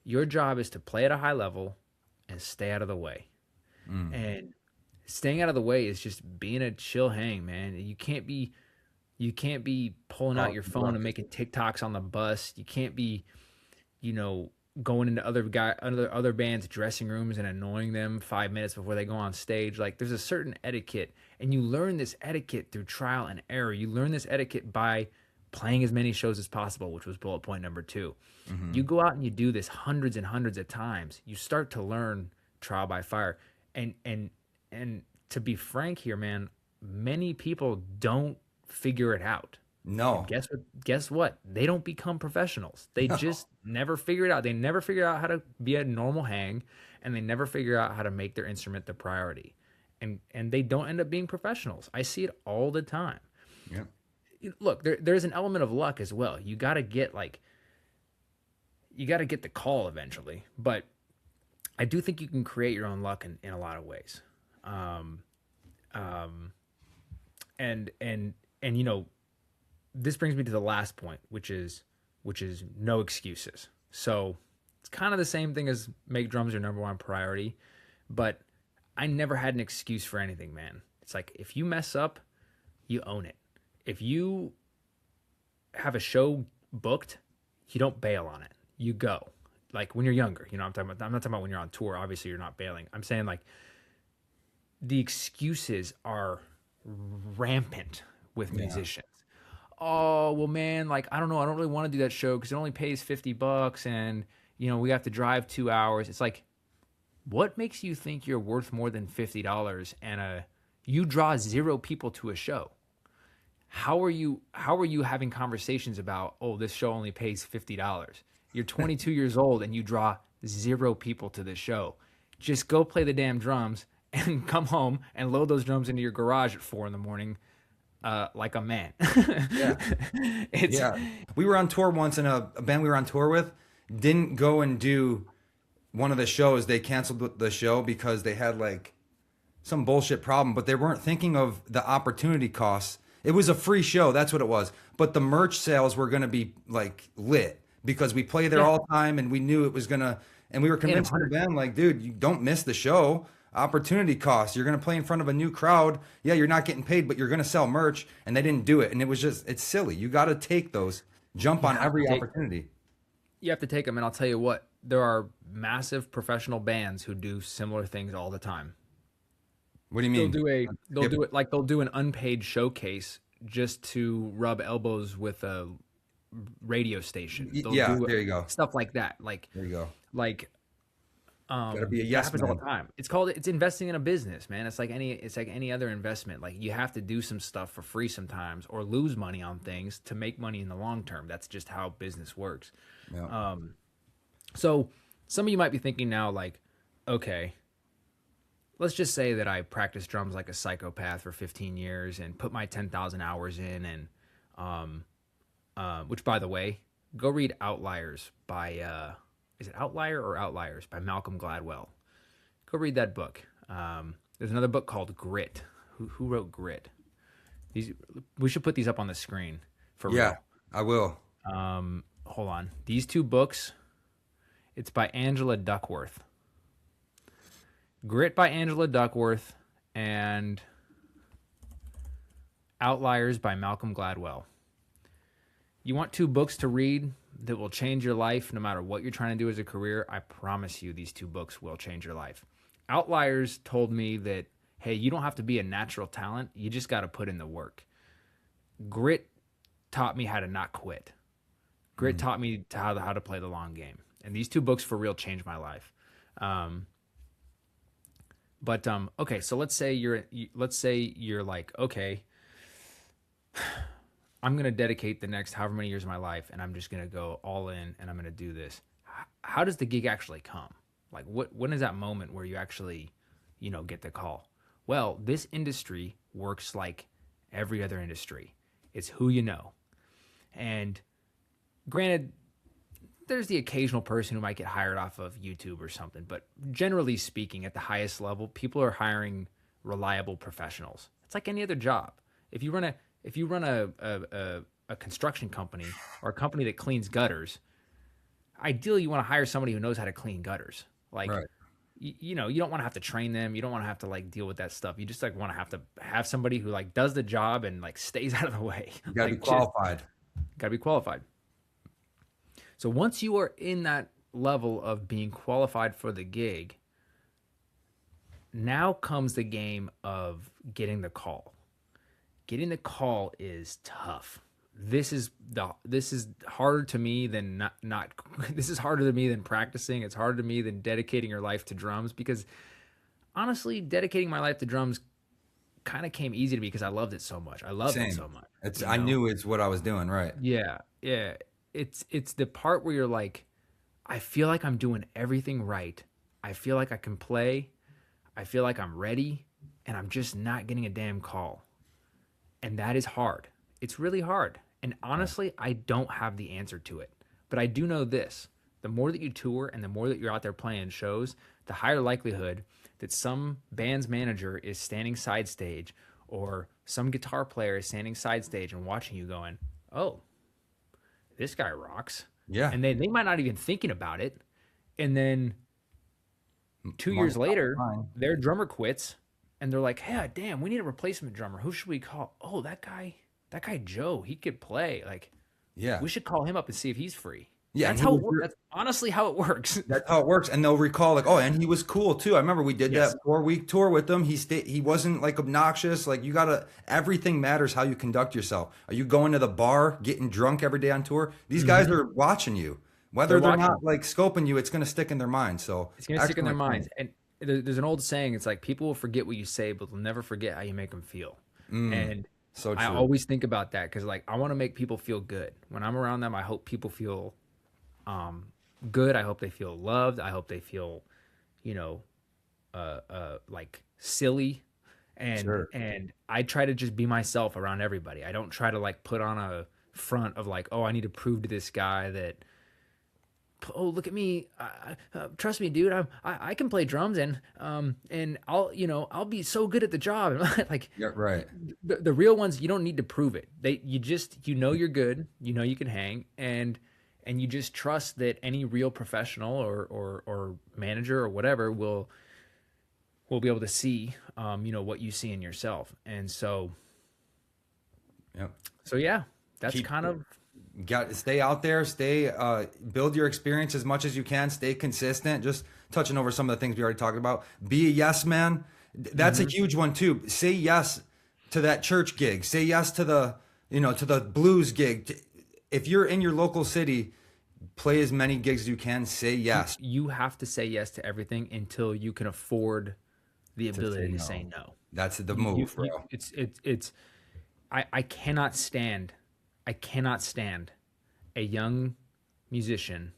your job is to play at a high level and stay out of the way. And staying out of the way is just being a chill hang, man. You can't be pulling out your phone and making TikToks on the bus. You can't be, going into other bands' dressing rooms and annoying them 5 minutes before they go on stage. Like, there's a certain etiquette, and you learn this etiquette through trial and error. You learn this etiquette by playing as many shows as possible, which was bullet point number 2. You go out and you do this hundreds and hundreds of times. You start to learn trial by fire. And to be frank here, man, many people don't figure it out. No. Guess what? They don't become professionals. They just never figure it out. They never figure out how to be a normal hang, and they never figure out how to make their instrument the priority. And they don't end up being professionals. I see it all the time. Yep. Look, there's an element of luck as well. You got to get the call eventually, but I do think you can create your own luck in a lot of ways. And this brings me to the last point, which is no excuses. So it's kind of the same thing as make drums your number one priority, but I never had an excuse for anything, man. It's like, if you mess up, you own it. If you have a show booked, you don't bail on it. You go. Like when you're younger, I'm not talking about when you're on tour. Obviously, you're not bailing. I'm saying, like, the excuses are rampant with musicians. Oh, well, man, like, I don't know. I don't really want to do that show because it only pays $50 and, we have to drive 2 hours. It's like, what makes you think you're worth more than $50 and you draw 0 people to a show? How are you having conversations about, oh, this show only pays $50? You're 22 years old and you draw 0 people to this show. Just go play the damn drums and come home and load those drums into your garage at 4 a.m. Like a man. Yeah. We were on tour once, and a band we were on tour with didn't go and do one of the shows. They canceled the show because they had like some bullshit problem, but they weren't thinking of the opportunity costs. It was a free show. That's what it was. But the merch sales were going to be like lit because we play there all the time, and we knew it was going to, and we were convincing the band, like, dude, you don't miss the show. Opportunity costs. You're going to play in front of a new crowd. Yeah, you're not getting paid, but you're going to sell merch. And they didn't do it. And it was just, it's silly. You got to take those, jump on every opportunity. You have to take them. And I'll tell you what, there are massive professional bands who do similar things all the time. What do you mean? They'll do an unpaid showcase just to rub elbows with a radio station. There you go. Stuff like that. Like, there you go. Like, gotta be a yes happens man. all the time. It's investing in a business, man. It's like any other investment. Like, you have to do some stuff for free sometimes, or lose money on things to make money in the long term. That's just how business works. Yeah. So some of you might be thinking now, like, okay, let's just say that I practiced drums like a psychopath for 15 years and put my 10,000 hours in, and which, by the way, go read Outliers by is it Outlier or Outliers by Malcolm Gladwell. Go read that book. There's another book called Grit. Who wrote Grit? We should put these up on the screen for real. Yeah, I will. Hold on. These two books, it's by Angela Duckworth. Grit by Angela Duckworth and Outliers by Malcolm Gladwell. You want two books to read that will change your life no matter what you're trying to do as a career? I promise you these two books will change your life. Outliers told me that, hey, you don't have to be a natural talent. You just got to put in the work. Grit taught me how to not quit. Grit taught me how to play the long game. And these two books for real changed my life. Okay, so let's say you're like, okay, I'm going to dedicate the next however many years of my life, and I'm just going to go all in, and I'm going to do this. How does the gig actually come? Like, when is that moment where you actually, get the call? Well, this industry works like every other industry. It's who you know. And granted, there's the occasional person who might get hired off of YouTube or something, but generally speaking, at the highest level, people are hiring reliable professionals. It's like any other job. If you run a construction company or a company that cleans gutters, ideally you want to hire somebody who knows how to clean gutters. Like, Right. you don't want to have to train them. You don't want to have to like deal with that stuff. You just like want to have somebody who like does the job and like stays out of the way. You gotta be qualified. Gotta be qualified. So once you are in that level of being qualified for the gig, now comes the game of getting the call. Getting the call is tough. This is harder to me than not this is harder to me than practicing. It's harder to me than dedicating your life to drums, because honestly, dedicating my life to drums kind of came easy to me because I loved it so much. I loved it so much. I knew it's what I was doing, right? Yeah. It's the part where you're like, I feel like I'm doing everything right. I feel like I can play. I feel like I'm ready, and I'm just not getting a damn call. And that is hard. It's really hard. And honestly, I don't have the answer to it. But I do know this. The more that you tour and the more that you're out there playing shows, the higher likelihood that some band's manager is standing side stage, or some guitar player is standing side stage and watching you going, oh, this guy rocks. Yeah. And they might not even thinking about it. And then 2 years later, their drummer quits, and they're like, hey, damn, we need a replacement drummer. Who should we call? Oh, that guy Joe, he could play. Like, Yeah. we should call him up and see if he's free. Yeah, That's how it works. That's honestly how it works. That's how it works. And they'll recall like, oh, and he was cool too. I remember we did Yes. that 4-week tour with him. He wasn't like obnoxious. Like, everything matters how you conduct yourself. Are you going to the bar, getting drunk every day on tour? These guys are watching you. Whether they're not like scoping you, it's going to stick in their minds. So It's going to stick in their minds. And there's an old saying, it's like, people will forget what you say, but they'll never forget how you make them feel. And so true. I always think about that, because like, I want to make people feel good. When I'm around them, I hope people feel good. I hope they feel loved. I hope they feel, like silly. And I try to just be myself around everybody. I don't try to like put on a front of like, oh, I need to prove to this guy that, oh, look at me. Trust me, dude. I can play drums, and I'll be so good at the job. Like, Yeah, right. the real ones, you don't need to prove it. You're good. You can hang, and you just trust that any real professional or manager or whatever will be able to see, what you see in yourself. And so, Yep. so yeah, that's kind of. Got to stay out there, build your experience as much as you can, stay consistent. Just touching over some of the things we already talked about. Be a yes man. That's a huge one too. Say yes to that church gig. Say yes to the blues gig. If you're in your local city, play as many gigs as you can. Say yes. You have to say yes to everything until you can afford the ability to say no. That's the move, bro. I cannot stand a young musician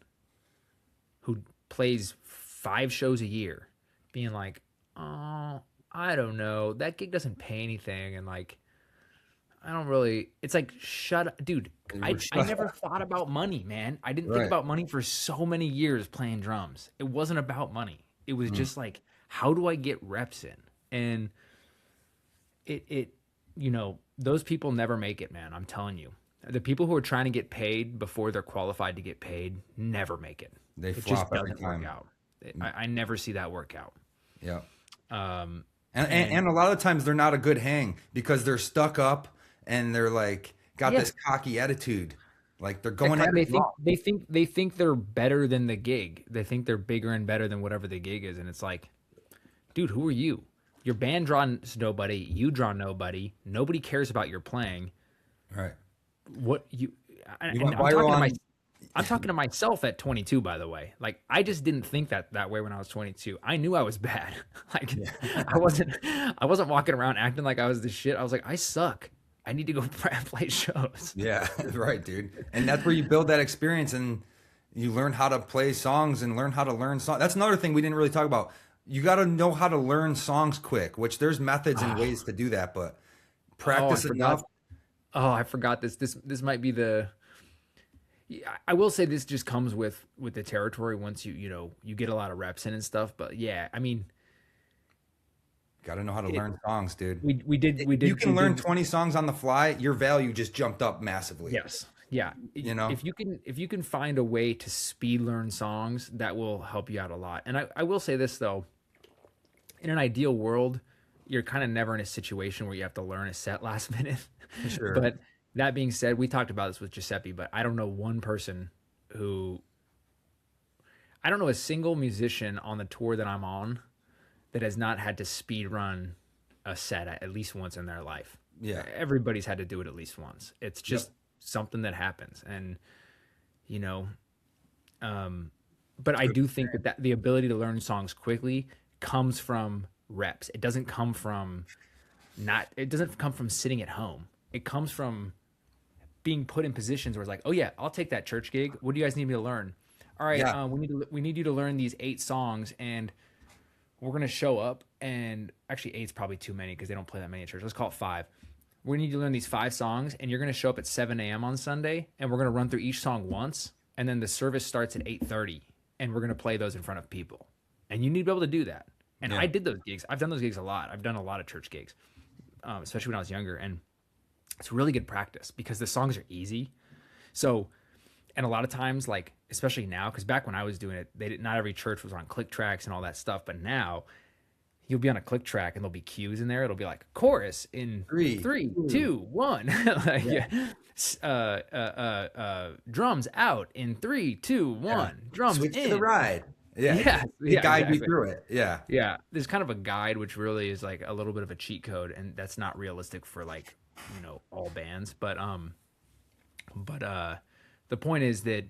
who plays 5 shows a year being like, oh, I don't know. That gig doesn't pay anything, and like, I don't really. It's like, shut up, dude. I never thought about money, man. I didn't think Right. about money for so many years playing drums. It wasn't about money. It was Mm. just like, how do I get reps in? And it, those people never make it, man. I'm telling you. The people who are trying to get paid before they're qualified to get paid never make it. They It just flop every doesn't work time. out. I never see that work out. Yeah. Um, And and a lot of times they're not a good hang because they're stuck up and they're like got yeah, this cocky attitude. Like they're they going at it wrong. they think they're better than the gig. They think they're bigger and better than whatever the gig is, and it's like, dude, who are you? Your band draws nobody. You draw nobody. Nobody cares about your playing. Right. What you You and went viral on I'm talking to myself at 22, by the way. Like, I just didn't think that way when I was 22. I knew I was bad. Like, I wasn't walking around acting like I was the shit. I was like, I suck. I need to go play shows. Yeah, right, dude. And that's where you build that experience and you learn how to play songs and learn how to learn songs. That's another thing we didn't really talk about. You got to know how to learn songs quick, which there's methods and ways to do that, but Oh, I practice forgot. enough. Oh, I forgot this. This might be the. Yeah, I will say this just comes with the territory once you get a lot of reps in and stuff. But yeah, I mean, Got to know how to it, learn songs, dude. we did You we can learn did 20 songs on the fly, your value just jumped up massively. yes. Yeah. You know? If you can find a way to speed learn songs, that will help you out a lot. And I will say this though, in an ideal world, you're kind of never in a situation where you have to learn a set last minute. Sure. But that being said, we talked about this with Giuseppe, but I don't know one person who I don't know a single musician on the tour that I'm on that has not had to speed run a set at least once in their life. Yeah. Everybody's had to do it at least once. It's Yep. just something that happens. And, you know, but I do think that the ability to learn songs quickly comes from reps. It doesn't come from sitting at home. It comes from being put in positions where it's like, oh yeah, I'll take that church gig. What do you guys need me to learn? All right, Yeah. we need you to learn these 8 songs, and we're gonna show up. And actually, eight's probably too many because they don't play that many at church. Let's call it 5. We need you to learn these 5 songs, and you're gonna show up at 7 a.m. on Sunday, and we're gonna run through each song once, and then the service starts at 8:30, and we're gonna play those in front of people. And you need to be able to do that. And Yeah. I did those gigs. I've done those gigs a lot. I've done a lot of church gigs, especially when I was younger, and it's really good practice because the songs are easy. So, and a lot of times, like especially now, because back when I was doing it, not every church was on click tracks and all that stuff. But now, you'll be on a click track and there'll be cues in there. It'll be like chorus in Three, 3, two. 2, 1. Like, Yeah. drums out in 3, 2, 1. Yeah. Drums Switch in. to the ride. Yeah. Yeah, It guide you exactly. through it. Yeah. Yeah, there's kind of a guide, which really is like a little bit of a cheat code, and that's not realistic for like all bands. But the point is that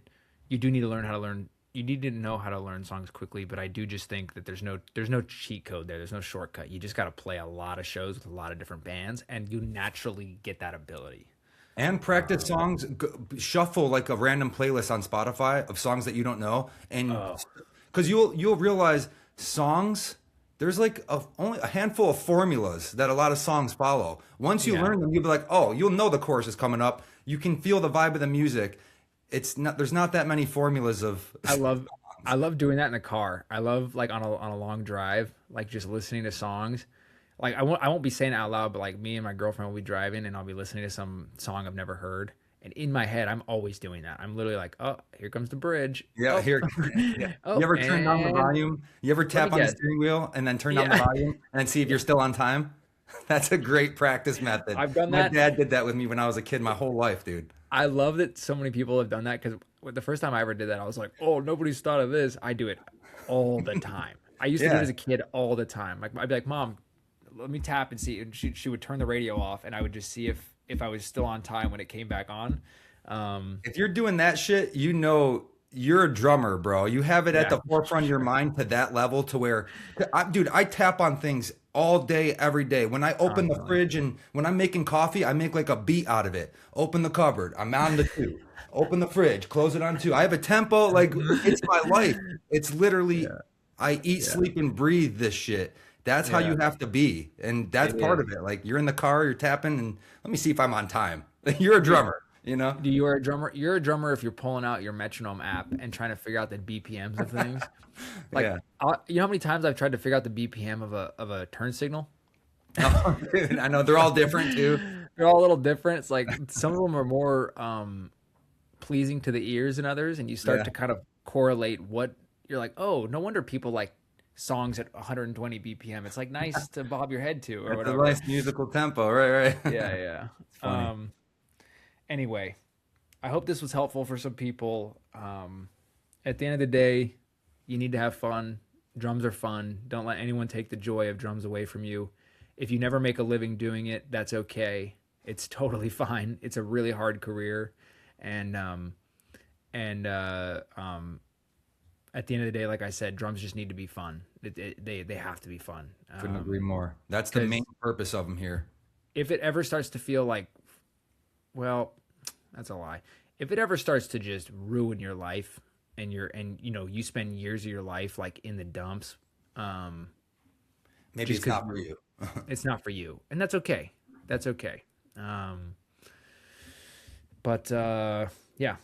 you do need to learn how to learn. You need to know how to learn songs quickly. But I do just think that there's no cheat code there. There's no shortcut. You just got to play a lot of shows with a lot of different bands, and you naturally get that ability. And practice songs, shuffle like a random playlist on Spotify of songs that you don't know, and because you'll realize songs. There's like only a handful of formulas that a lot of songs follow. Once you Yeah. learn them, you'll be like, oh, you'll know the chorus is coming up. You can feel the vibe of the music. It's not. There's not that many formulas of. I love doing that in the car. I love like on a long drive, like just listening to songs. Like I won't be saying it out loud, but like me and my girlfriend will be driving and I'll be listening to some song I've never heard. And in my head, I'm always doing that. I'm literally like, oh, here comes the bridge. Yeah, Oh, here. Yeah. oh, You ever turn down the and volume? You ever tap me on the guess. steering wheel and then turn down the Yeah. volume and see if you're still on time? That's a great practice method. I've done My that. dad did that with me when I was a kid my whole life, dude. I love that so many people have done that because the first time I ever did that, I was like, oh, nobody's thought of this. I do it all the time. I used to do it Yeah. as a kid all the time. Like I'd be like, Mom, let me tap and see. And she would turn the radio off, and I would just see if I was still on time when it came back on. If you're doing that shit, you know you're a drummer, bro. You have it at Yeah. the forefront of your mind to that level to where, dude, I tap on things all day, every day. When I open the fridge and when I'm making coffee, I make like a beat out of it. Open the cupboard, I'm on the 2. Open the fridge, close it on 2. I have a tempo, like it's my life. It's literally, I eat, sleep, and breathe this shit That's how Yeah, you have to be, and that's it part is. of it. Like you're in the car, you're tapping, and let me see if I'm on time. You're a Yeah. drummer, you know? You are a drummer. You're a drummer if you're pulling out your metronome app and trying to figure out the BPMs of things. Like, Yeah. you know how many times I've tried to figure out the BPM of a turn signal? Oh, dude, I know they're all different too. They're all a little different. It's like some of them are more pleasing to the ears than others, and you start Yeah. to kind of correlate what you're like. Oh, no wonder people like songs at 120 BPM. It's like nice to bob your head to or That's a whatever. nice musical tempo, right? Right. Yeah, yeah. It's funny. Anyway, I hope this was helpful for some people. At the end of the day, you need to have fun. Drums are fun. Don't let anyone take the joy of drums away from you. If you never make a living doing it, that's okay. It's totally fine. It's a really hard career, and and at the end of the day, like I said, drums just need to be fun. They have to be fun. Couldn't agree more. That's the Because main purpose of them here. if it ever starts to feel like, well, that's a lie. If it ever starts to just ruin your life and you spend years of your life like in the dumps, Maybe just it's because not for you. it's not for you, and that's okay. That's okay. Um, but yeah,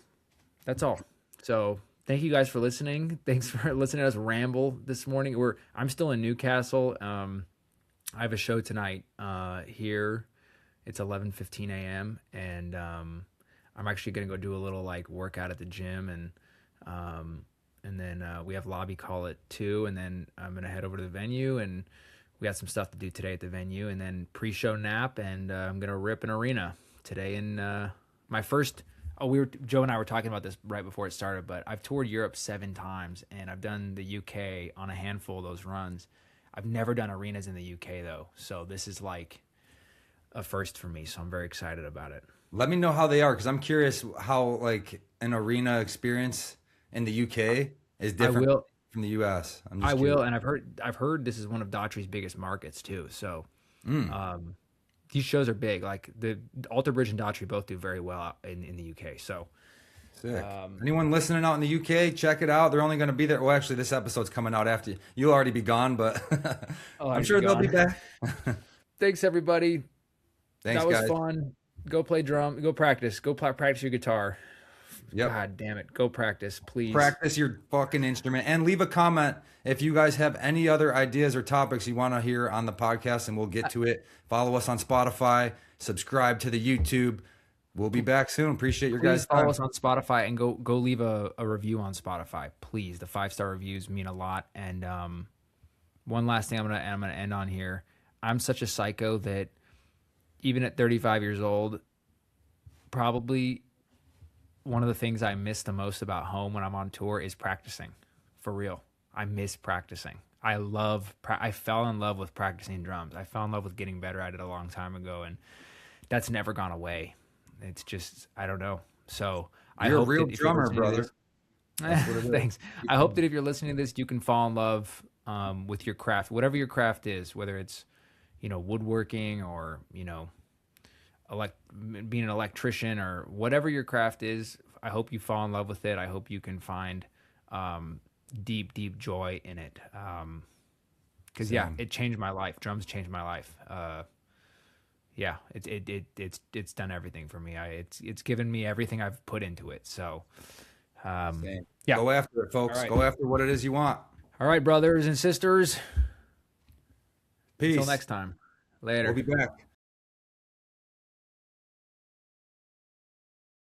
that's all. So thank you guys for listening. Thanks for listening to us ramble this morning. I'm still in Newcastle. I have a show tonight here. It's 11:15 a.m. and I'm actually gonna go do a little like workout at the gym and then we have lobby call at 2, and then I'm gonna head over to the venue, and we got some stuff to do today at the venue, and then pre-show nap, and I'm gonna rip an arena today in my first. Oh, Joe and I were talking about this right before it started, but I've toured Europe 7 times, and I've done the UK on a handful of those runs. I've never done arenas in the UK though, so this is like a first for me. So I'm very excited about it. Let me know how they are because I'm curious how like an arena experience in the UK is I different will. from the US. I'm I just will, curious. and I've heard this is one of Daughtry's biggest markets too. So these shows are big. Like the Alter Bridge and Daughtry both do very well in the UK. So Sick. Anyone listening out in the UK, check it out. They're only going to be there. Well, actually, this episode's coming out after you. You'll already be gone, but I'm sure they'll be back. thanks everybody. Thanks, That was guys. fun. Go play drum. Go practice. Go practice your guitar. Yep. God damn it. Go practice, please. Practice your fucking instrument and leave a comment if you guys have any other ideas or topics you want to hear on the podcast, and we'll get to it. Follow us on Spotify. Subscribe to the YouTube. We'll be back soon. Appreciate your Please guys' follow time. us on Spotify and go leave a review on Spotify. Please. The 5-star reviews mean a lot. And one last thing I'm gonna end on here. I'm such a psycho that even at 35 years old, probably one of the things I miss the most about home when I'm on tour is practicing. For real. I miss practicing. I fell in love with practicing drums. I fell in love with getting better at it a long time ago, and that's never gone away. It's just, I don't know. So I You're a hope real that if you're drummer, listening to brother. this- That's what it is. Thanks. I hope that if you're listening to this, you can fall in love with your craft, whatever your craft is, whether it's, woodworking or, being an electrician or whatever your craft is. I hope you fall in love with it. I hope you can find deep, deep joy in it. Because yeah, Same. it changed my life. Drums changed my life. Yeah, it's done everything for me. It's given me everything I've put into it. So, Same. yeah. Go after it, folks. All right. Go after what it is you want. All right, brothers and sisters. Peace. Until next time. Later. We'll be back.